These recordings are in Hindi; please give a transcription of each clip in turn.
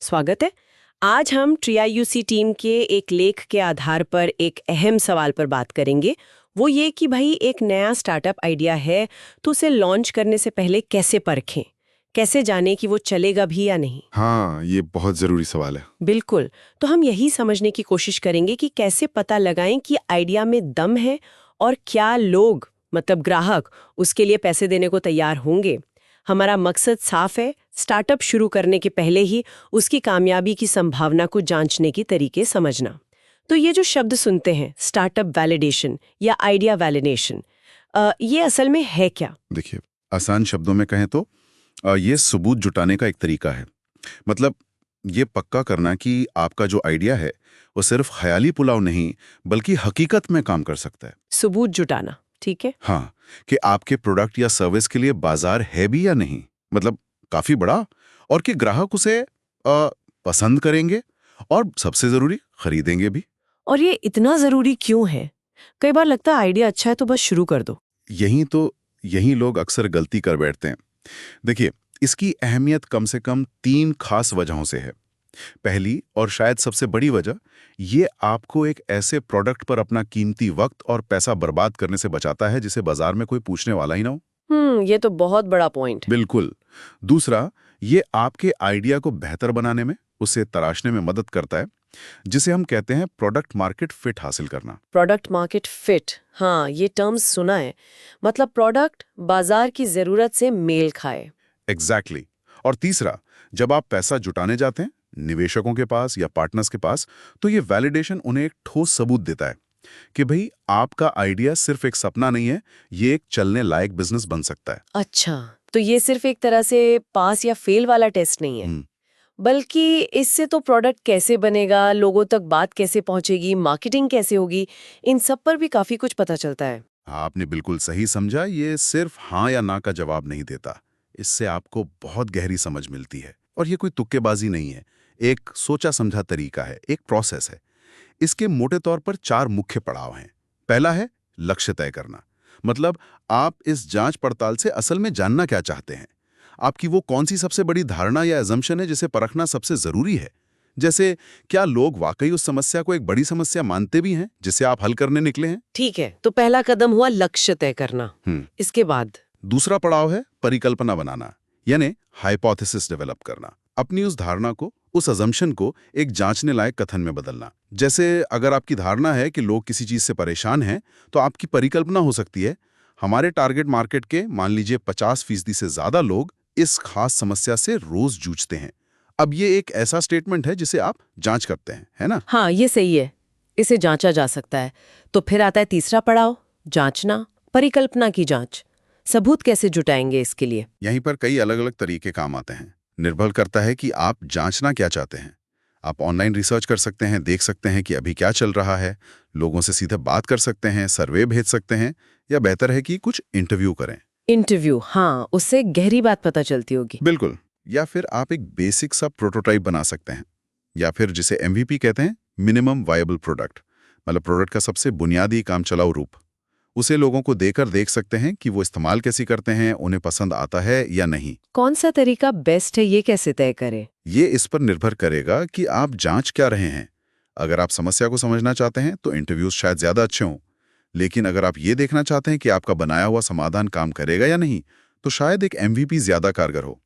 स्वागत है। आज हम TIUC टीम के एक लेख के आधार पर एक अहम सवाल पर बात करेंगे। वो ये कि भाई एक नया स्टार्टअप आइडिया है तो उसे लॉन्च करने से पहले कैसे परखें, कैसे जाने कि वो चलेगा भी या नहीं। हाँ, ये बहुत जरूरी सवाल है। बिल्कुल। तो हम यही समझने की कोशिश करेंगे कि कैसे पता लगाएं कि आइडिया में दम है और क्या लोग मतलब ग्राहक उसके लिए पैसे देने को तैयार होंगे। हमारा मकसद साफ है, स्टार्टअप शुरू करने के पहले ही उसकी कामयाबी की संभावना को जांचने की तरीके समझना। तो ये जो शब्द सुनते हैं स्टार्टअप वैलिडेशन या आइडिया वैलिडेशन, ये असल में है क्या? देखिए, आसान शब्दों में कहें तो ये सबूत जुटाने का एक तरीका है। मतलब ये पक्का करना कि आपका जो आइडिया है वो सिर्फ ख्याली पुलाव नहीं बल्कि हकीकत में काम कर सकता है। सबूत जुटाना, ठीक है। हाँ, कि आपके प्रोडक्ट या सर्विस के लिए बाजार है भी या नहीं, मतलब काफी बड़ा, और कि ग्राहक उसे पसंद करेंगे और सबसे जरूरी खरीदेंगे भी। और ये इतना जरूरी क्यों है? कई बार लगता है आइडिया अच्छा है तो बस शुरू कर दो। यही लोग अक्सर गलती कर बैठते हैं। देखिए, इसकी अहमियत कम से कम 3 खास वजहों से है। पहली और शायद सबसे बड़ी वजह, ये आपको एक ऐसे प्रोडक्ट पर अपना कीमती वक्त और पैसा बर्बाद करने से बचाता है जिसे बाजार में कोई पूछने वाला ही ना हो। ये तो बहुत बड़ा पॉइंट। बिल्कुल। दूसरा, ये आपके आइडिया को बेहतर बनाने में, उसे तराशने में मदद करता है, जिसे हम कहते हैं प्रोडक्ट मार्केट फिट हासिल करना। प्रोडक्ट मार्केट फिट, हाँ ये टर्म्स सुना है। मतलब प्रोडक्ट बाजार की जरूरत से मेल खाए। एग्जैक्टली। और तीसरा, जब आप पैसा जुटाने जाते हैं निवेशकों के पास या पार्टनर्स के पास, तो ये वैलिडेशन उन्हें एक ठोस सबूत देता है कि भाई आपका आइडिया सिर्फ एक सपना नहीं है, ये एक चलने लायक बिजनेस बन सकता है। अच्छा, तो ये सिर्फ एक तरह से पास या फेल वाला टेस्ट नहीं है, बल्कि इससे तो प्रोडक्ट कैसे बनेगा, लोगों तक बात कैसे पहुंचेगी, मार्केटिंग कैसे होगी, इन सब पर भी काफी कुछ पता चलता है। आपने बिल्कुल सही समझा। ये सिर्फ हाँ या ना का जवाब नहीं देता, इससे आपको बहुत गहरी समझ मिलती है। और ये कोई तुक्केबाजी नहीं है, एक सोचा समझा तरीका है, एक प्रोसेस है। इसके मोटे तौर पर 4 मुख्य पड़ाव हैं। पहला है लक्ष्य तय करना। मतलब आप इस जांच पड़ताल से असल में जानना क्या चाहते हैं। आपकी वो कौन सी सबसे बड़ी धारणा या अजम्पशन है जिसे परखना सबसे जरूरी है। जैसे, क्या लोग वाकई उस समस्या को एक बड़ी समस्या मानते भी हैं जिसे आप हल करने निकले हैं। ठीक है, तो पहला कदम हुआ लक्ष्य तय करना। इसके बाद दूसरा पड़ाव है परिकल्पना बनाना, यानी हाइपोथेसिस डेवलप करना। अपनी उस धारणा को, उस अजम्पशन को एक जांचने लायक कथन में बदलना। जैसे अगर आपकी धारणा है कि लोग किसी चीज से परेशान हैं, तो आपकी परिकल्पना हो सकती है, हमारे टारगेट मार्केट के मान लीजिए 50% से ज्यादा लोग इस खास समस्या से रोज जूझते हैं। अब ये एक ऐसा स्टेटमेंट है जिसे आप जांच करते हैं, है ना? हाँ ये सही है, इसे जांचा जा सकता है। तो फिर आता है तीसरा पड़ाव, जांचना, परिकल्पना की जांच। सबूत कैसे जुटाएंगे इसके लिए? यहीं पर कई अलग अलग तरीके काम आते हैं। निर्भर करता है कि आप जांचना क्या चाहते हैं। आप ऑनलाइन रिसर्च कर सकते हैं, देख सकते हैं कि अभी क्या चल रहा है, लोगों से सीधे बात कर सकते हैं, सर्वे भेज सकते हैं, या बेहतर है कि कुछ इंटरव्यू करें। इंटरव्यू, हाँ उससे गहरी बात पता चलती होगी। बिल्कुल। या फिर आप एक बेसिक सा प्रोटोटाइप बना सकते हैं, या फिर जिसे MVP कहते हैं, मिनिमम वायबल प्रोडक्ट, मतलब प्रोडक्ट का सबसे बुनियादी काम चलाऊ रूप। उसे लोगों को देकर देख सकते हैं कि वो इस्तेमाल कैसे करते हैं, उन्हें पसंद आता है या नहीं। कौन सा तरीका बेस्ट है ये कैसे तय करें? ये इस पर निर्भर करेगा कि आप जांच क्या रहे हैं। अगर आप समस्या को समझना चाहते हैं तो इंटरव्यूज शायद ज्यादा अच्छे हों, लेकिन अगर आप ये देखना चाहते हैं कि आपका बनाया हुआ समाधान काम करेगा या नहीं, तो शायद एक MVP ज्यादा कारगर हो।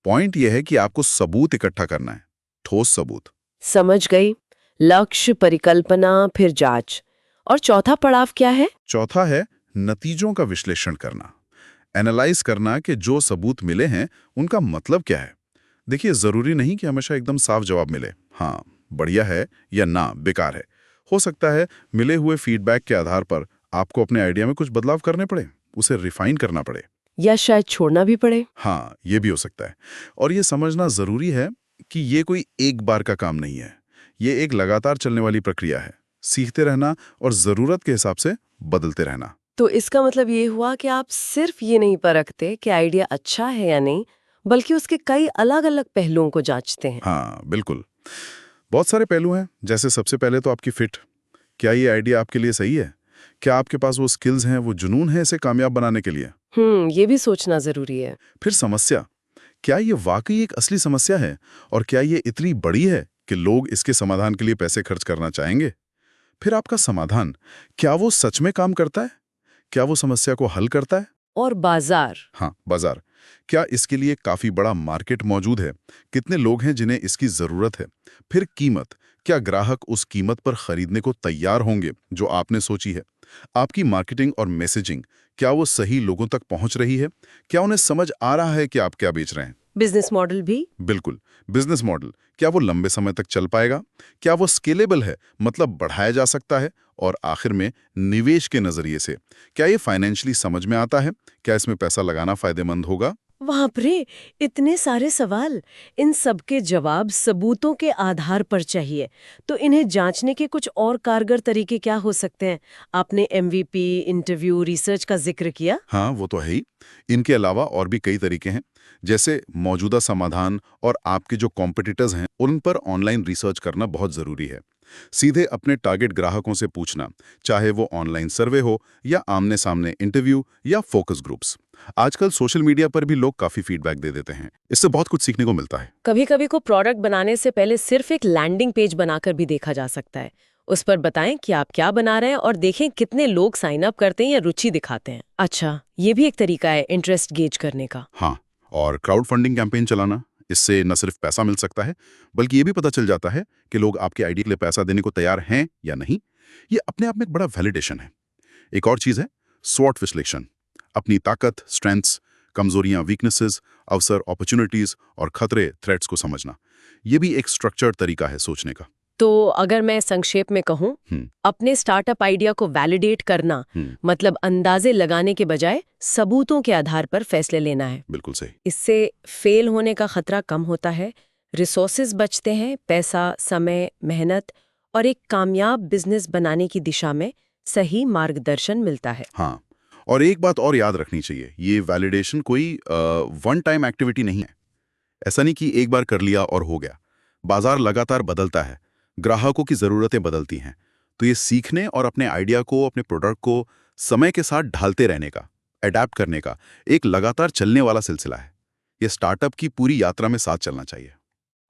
पॉइंट यह है कि आपको सबूत इकट्ठा करना है, ठोस सबूत। समझ गई। लक्ष्य, परिकल्पना, फिर जांच। और चौथा पड़ाव क्या है? चौथा है नतीजों का विश्लेषण करना, एनालाइज करना कि जो सबूत मिले हैं उनका मतलब क्या है। देखिए, जरूरी नहीं कि हमेशा एकदम साफ जवाब मिले, हाँ बढ़िया है या ना बेकार है। हो सकता है मिले हुए फीडबैक के आधार पर आपको अपने आइडिया में कुछ बदलाव करने पड़े, उसे रिफाइन करना पड़े, या शायद छोड़ना भी पड़े। हाँ ये भी हो सकता है। और ये समझना जरूरी है कि ये कोई एक बार का काम नहीं है, ये एक लगातार चलने वाली प्रक्रिया है। सीखते रहना और जरूरत के हिसाब से बदलते रहना। तो इसका मतलब ये हुआ कि आप सिर्फ ये नहीं परखते कि आइडिया अच्छा है या नहीं, बल्कि उसके कई अलग अलग पहलुओं को जांचते हैं। हाँ बिल्कुल, बहुत सारे पहलू हैं। जैसे सबसे पहले तो आपकी फिट, क्या ये आइडिया आपके लिए सही है? क्या आपके पास वो स्किल्स हैं, वो जुनून है इसे कामयाब बनाने के लिए? ये भी सोचना जरूरी है। फिर समस्या, क्या ये वाकई एक असली समस्या है और क्या ये इतनी बड़ी है कि लोग इसके समाधान के लिए पैसे खर्च करना चाहेंगे? फिर आपका समाधान, क्या वो सच में काम करता है? क्या वो समस्या को हल करता है? और बाजार। हाँ, बाजार। क्या इसके लिए काफी बड़ा मार्केट मौजूद है? कितने लोग हैं जिन्हें इसकी जरूरत है? फिर कीमत, क्या ग्राहक उस कीमत पर खरीदने को तैयार होंगे जो आपने सोची है? आपकी मार्केटिंग और मैसेजिंग, क्या वो सही लोगों तक पहुंच रही है? क्या उन्हें समझ आ रहा है कि आप क्या बेच रहे हैं? बिजनेस मॉडल भी। बिल्कुल। बिजनेस मॉडल, क्या वो लंबे समय तक चल पाएगा? क्या वो स्केलेबल है, मतलब बढ़ाया जा सकता है? और आखिर में निवेश के नजरिए से, क्या ये फाइनेंशियली समझ में आता है? क्या इसमें पैसा लगाना फायदेमंद होगा? बाप रे, इतने सारे सवाल। इन सब के जवाब सबूतों के आधार पर चाहिए। तो इन्हें जांचने के कुछ और कारगर तरीके क्या हो सकते हैं? आपने एमवीपी, इंटरव्यू, रिसर्च का जिक्र किया। हाँ, वो तो है ही। इनके अलावा और भी कई तरीके हैं, जैसे मौजूदा समाधान और आपके जो कॉम्पिटिटर्स हैं, उन पर ऑनलाइन रिसर्च करना बहुत ज़रूरी है। सीधे अपने टारगेट ग्राहकों से पूछना, चाहे वो ऑनलाइन सर्वे हो या आमने-सामने इंटरव्यू या फोकस ग्रुप्स। आजकल सोशल मीडिया पर भी लोग काफ़ी फीडबैक दे देते हैं। इससे बहुत कुछ सीखने को मिलता है। कभी-कभी को प्रोडक्ट बनाने से पहले सिर्फ एक लैंडिंग पेज बनाकर भी देखा जा सकता है। उस पर बताएं कि आप क्या बना रहे हैं और देखें कितने लोग साइन अप करते हैं या रुचि दिखाते हैं। अच्छा, ये भी एक तरीका है इंटरेस्ट गेज करने का। हाँ, और क्राउड फंडिंग कैंपेन चलाना, इससे न सिर्फ पैसा मिल सकता है, बल्कि ये भी पता चल जाता है कि लोग आपके आइडिया के लिए पैसा देने को तैयार हैं या नहीं। ये अपने आप में एक बड़ा वैलिडेशन है। एक और चीज़ है स्वॉट विश्लेषण। अपनी ताकत, स्ट्रेंथ्स, कमजोरियां, वीकनेसेस, अवसर, अपॉर्चुनिटीज और खतरे, थ्रेट्स को समझना। ये भी एक स्ट्रक्चर्ड तरीका है सोचने का। तो अगर मैं संक्षेप में कहूं, अपने स्टार्टअप आइडिया को वैलिडेट करना मतलब अंदाजे लगाने के बजाय सबूतों के आधार पर फैसले लेना है। बिल्कुल सही। इससे फेल होने का खतरा कम होता है, रिसोर्सेज बचते हैं, पैसा, समय, मेहनत और एक कामयाब बिजनेस बनाने की दिशा में सही मार्गदर्शन मिलता है। हाँ, और एक बात और याद रखनी चाहिए, ये वैलिडेशन कोई वन टाइम एक्टिविटी नहीं है। ऐसा नहीं कि एक बार कर लिया और हो गया। बाजार लगातार बदलता है, ग्राहकों की ज़रूरतें बदलती हैं। तो ये सीखने और अपने आइडिया को, अपने प्रोडक्ट को समय के साथ ढालते रहने का, अडैप्ट करने का एक लगातार चलने वाला सिलसिला है। ये स्टार्टअप की पूरी यात्रा में साथ चलना चाहिए।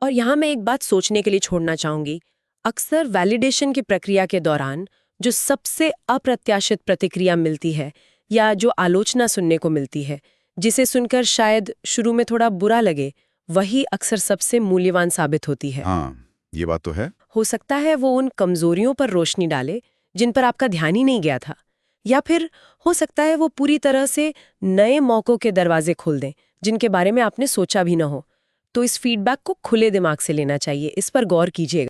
और यहाँ मैं एक बात सोचने के लिए छोड़ना चाहूंगी। अक्सर वैलिडेशन की प्रक्रिया के दौरान जो सबसे अप्रत्याशित प्रतिक्रिया मिलती है या जो आलोचना सुनने को मिलती है, जिसे सुनकर शायद शुरू में थोड़ा बुरा लगे, वही अक्सर सबसे मूल्यवान साबित होती है। हाँ, ये बात तो है। हो सकता है वो उन कमजोरियों पर रोशनी डाले जिन पर आपका ध्यान ही नहीं गया था, या फिर हो सकता है वो पूरी तरह से नए मौकों के दरवाजे खोल दें जिनके बारे में आपने सोचा भी ना हो। तो इस फीडबैक को खुले दिमाग से लेना चाहिए, इस पर गौर कीजिएगा।